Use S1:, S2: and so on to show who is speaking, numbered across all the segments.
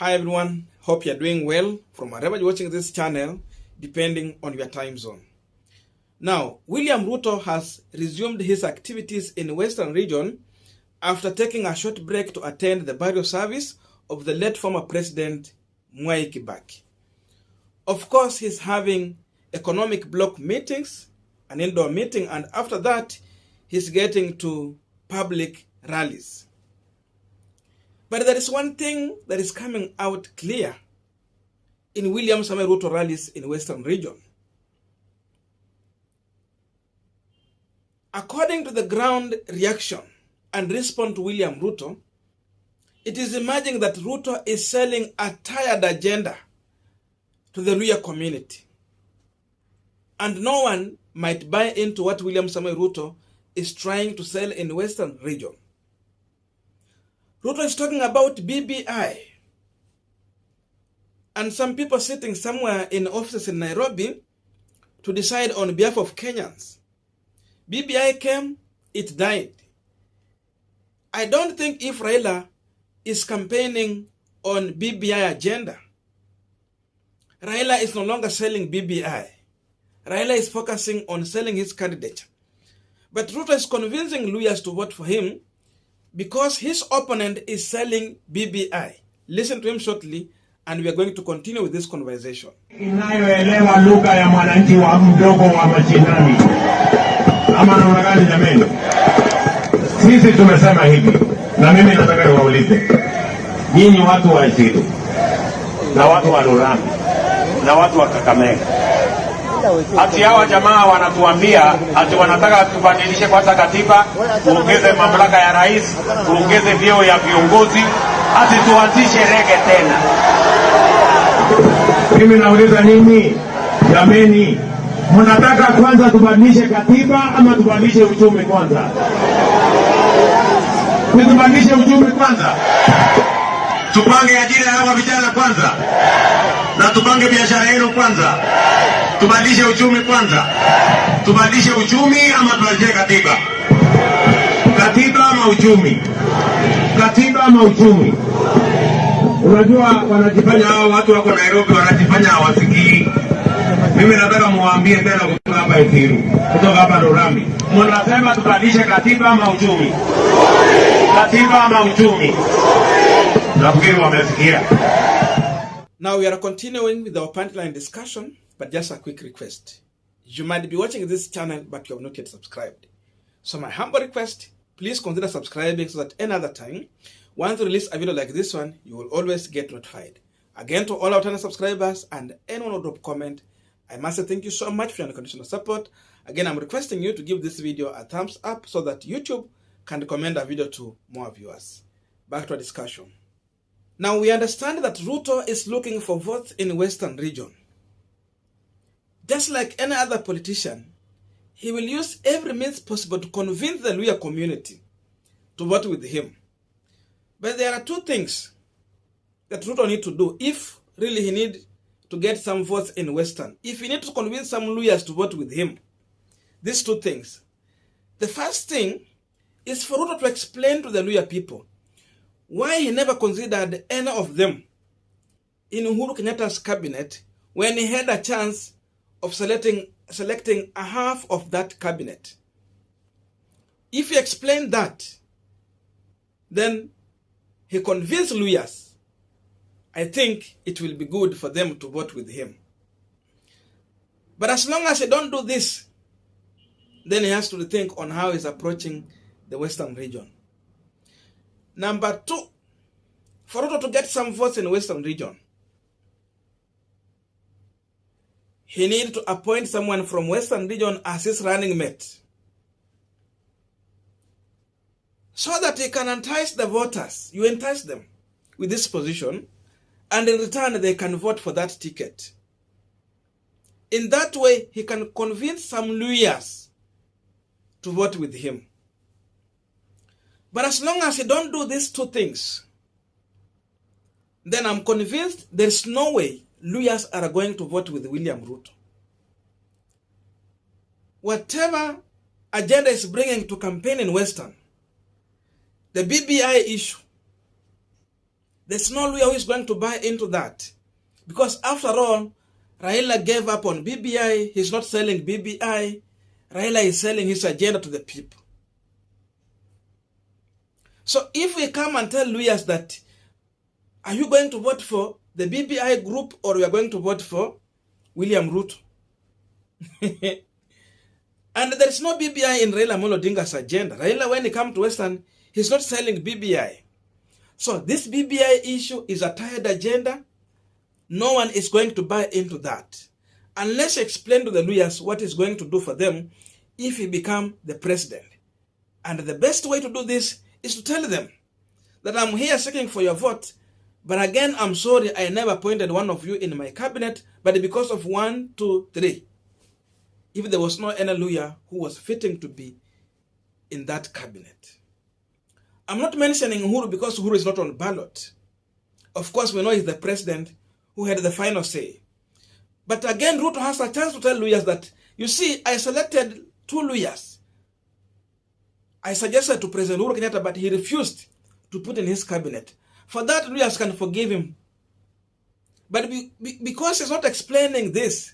S1: Hi everyone, hope you're doing well from wherever you're watching this channel, depending on your time zone. Now, William Ruto has resumed his activities in Western region after taking a short break to attend the burial service of the late former President Mwai Kibaki. Of course, he's having economic bloc meetings, an indoor meeting, and after that, he's getting to public rallies. But there is one thing that is coming out clear in William Ruto rallies in Western region. According to the ground reaction and response to William Ruto, it is emerging that Ruto is selling a tired agenda to the Luhya community. And no one might buy into what William Ruto is trying to sell in Western region. Ruto is talking about BBI. And some people sitting somewhere in offices in Nairobi to decide on behalf of Kenyans. BBI came, it died. I don't think if Raila is campaigning on BBI agenda, Raila is no longer selling BBI. Raila is focusing on selling his candidature. But Ruto is convincing Luhyas to vote for him because his opponent is selling BBI. Listen to him shortly, and we are going to continue with this conversation.
S2: Inayoelewa lugha ya mwananchi wa mdogo wa mashinani. Ama namna gani jameni? Sisi tumesema hivi, na mimi nataka niwaulize. Nyinyi watu wa Isiru, na watu wa Lurami, na watu wa Kakamega. Ati hawa jamaa wanatuambia ati wanataka tubadilishe kwanza katiba, tuongeze mamlaka ya rais, tuongeze vyeo ya viongozi, ati tuanzishe rege tena. Mimi nauliza nini? Jameni, mnataka kwanza tubadilishe katiba ama tubadilishe uchumi kwanza? Tubadilishe uchumi kwanza. Tupange ajira ya hawa vijana kwanza. Na tupange biashara yenu kwanza. Tubadilishe uchumi kwanza. Tubadilishe uchumi ama tubadilishe katiba? Katiba ama uchumi? Katiba ama uchumi? Unajua wanajifanya hao watu wako Nairobi wanajifanya hawasikii. Mimi nataka muwaambie tena kutoka hapa Isiru, kutoka hapa Lurami. Mnasema tubadilishe katiba ama uchumi? Katiba ama uchumi? Nafikiri wamesikia.
S1: Now we are continuing with our Punchline discussion, but just a quick request. You might be watching this channel, but you have not yet subscribed. So my humble request, please consider subscribing so that any other time, once we release a video like this one, you will always get notified. Again, to all our channel subscribers and anyone who drop comment, I must say thank you so much for your unconditional support. Again, I'm requesting you to give this video a thumbs up so that YouTube can recommend a video to more viewers. Back to our discussion. Now, we understand that Ruto is looking for votes in Western region. Just like any other politician, he will use every means possible to convince the Luhya community to vote with him. But there are two things that Ruto need to do if really he need to get some votes in Western. If he need to convince some Luhyas to vote with him, these two things. The first thing is for Ruto to explain to the Luhya people why he never considered any of them in Uhuru Kenyatta's cabinet when he had a chance of selecting a half of that cabinet. If he explained that, then he convinced Luhyas, I think it will be good for them to vote with him. But as long as he don't do this, then he has to rethink on how he's approaching the Western region. Number two, for Ruto to get some votes in Western region, he needs to appoint someone from Western region as his running mate, so that he can entice the voters. You entice them with this position, and in return they can vote for that ticket. In that way, he can convince some Luhyas to vote with him. But as long as he don't do these two things, then I'm convinced there's no way Luhyas are going to vote with William Ruto. Whatever agenda is bringing to campaign in Western, the BBI issue, There's no lawyer who is going to buy into that. Because after all, Raila gave up on BBI. He's not selling BBI. Raila is selling his agenda to the people. So if we come and tell lawyers that, are you going to vote for the BBI group or we are going to vote for William Ruto? And there is no BBI in Raila Amolo Odinga's agenda. Raila, when he comes to Western, he's not selling BBI. So this BBI issue is a tired agenda. No one is going to buy into that. Unless you explain to the lawyers what he's going to do for them if he becomes the president. And the best way to do this is to tell them that I'm here seeking for your vote, but again, I'm sorry I never appointed one of you in my cabinet, but because of 1, 2, 3. If there was no any lawyer who was fitting to be in that cabinet. I'm not mentioning Uhuru because Uhuru is not on ballot. Of course, we know he's the president who had the final say. But again, Ruto has a chance to tell lawyers that, you see, I selected 2 lawyers. I suggested to President Uhuru Kenyatta, but he refused to put in his cabinet. For that, lawyers can forgive him. But because he's not explaining this,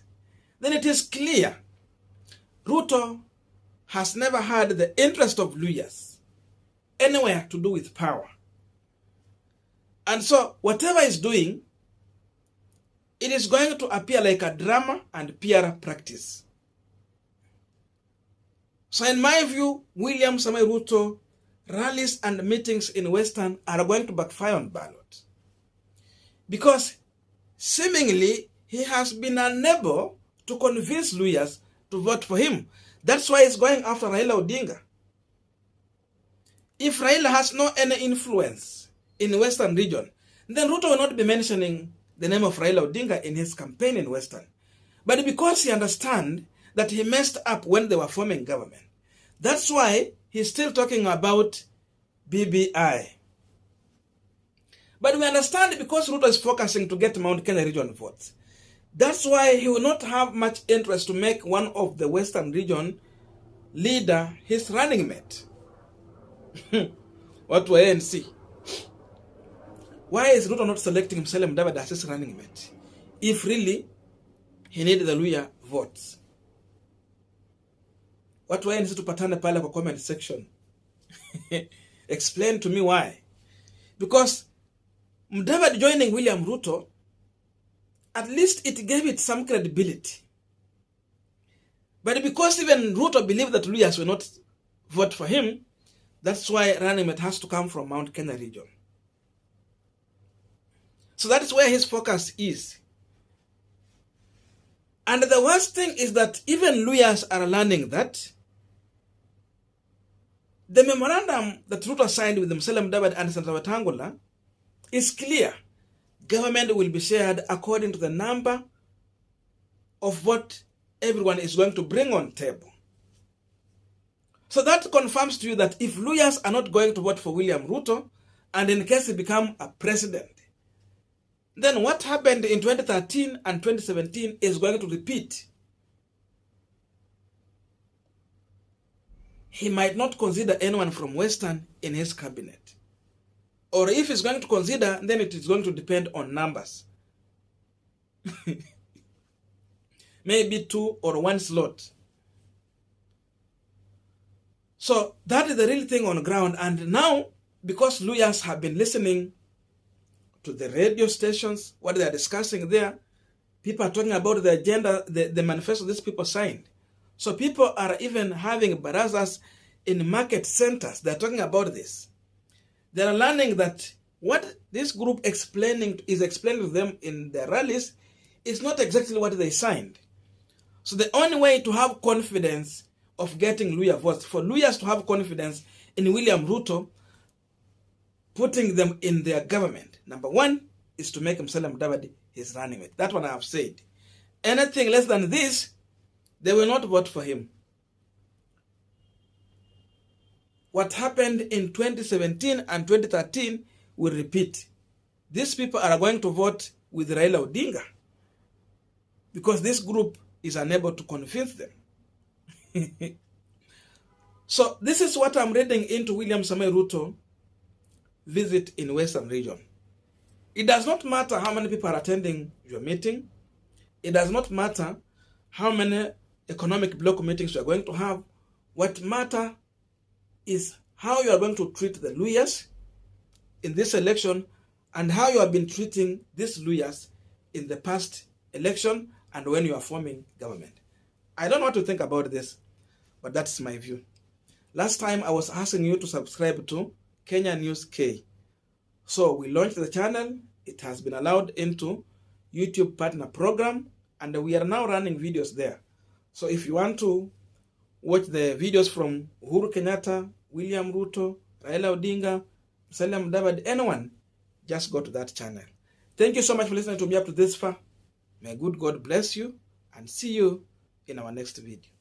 S1: then it is clear Ruto has never had the interest of lawyers anywhere to do with power. And so, whatever he's doing, it is going to appear like a drama and PR practice. So in my view, William Samoei Ruto rallies and meetings in Western are going to backfire on ballot. Because seemingly he has been unable to convince lawyers to vote for him. That's why he's going after Raila Odinga. If Raila has no any influence in the Western region, then Ruto will not be mentioning the name of Raila Odinga in his campaign in Western. But because he understands that he messed up when they were forming government, that's why he's still talking about BBI. But we understand because Ruto is focusing to get Mount Kenya region votes. That's why he will not have much interest to make one of the Western region leader his running mate. What will ANC? Why is Ruto not selecting Musalia Mudavadi as his running mate? If really he needs the Luhya votes. What will ANC tupatane pale kwa comment section? Explain to me why. Because Mudavadi joining William Ruto, at least it gave it some credibility. But because even Ruto believed that Luhyas will not vote for him, that's why running mate has to come from Mount Kenya region. So that is where his focus is. And the worst thing is that even Luhyas are learning that the memorandum that Ruto signed with Musalia Mudavadi and Senator Wetangula is clear. Government will be shared according to the number of what everyone is going to bring on table. So that confirms to you that if Luhyas are not going to vote for William Ruto, and in case he become a president, then what happened in 2013 and 2017 is going to repeat. He might not consider anyone from Western in his cabinet. Or if he's going to consider, then it is going to depend on numbers. Maybe 2 or 1 slot. So that is the real thing on ground. And now, because Luhyas have been listening to the radio stations, what they are discussing there, people are talking about the agenda, the manifesto these people signed. So people are even having barazas in market centers. They are talking about this. They are learning that what this group is explaining to them in their rallies is not exactly what they signed. So the only way to have confidence of getting Luhya votes, for Luhyas to have confidence in William Ruto putting them in their government, number 1 is to make Musalia Mudavadi his running mate. That one I have said. Anything less than this, they will not vote for him. What happened in 2017 and 2013 will repeat. These people are going to vote with Raila Odinga because this group is unable to convince them. So this is what I'm reading into William Samoei Ruto visit in Western region. It does not matter how many people are attending your meeting. It does not matter how many economic bloc meetings you are going to have. What matters is how you are going to treat the Luyas in this election and how you have been treating these Luyas in the past election and when you are forming government. I don't know what to think about this, but that's my view. Last time I was asking you to subscribe to Kenya News K. So we launched the channel. It has been allowed into YouTube partner program, and we are now running videos there. So if you want to watch the videos from Uhuru Kenyatta, William Ruto, Raila Odinga, Musalia Mudavadi, anyone, just go to that channel. Thank you so much for listening to me up to this far. May good God bless you, and see you in our next video.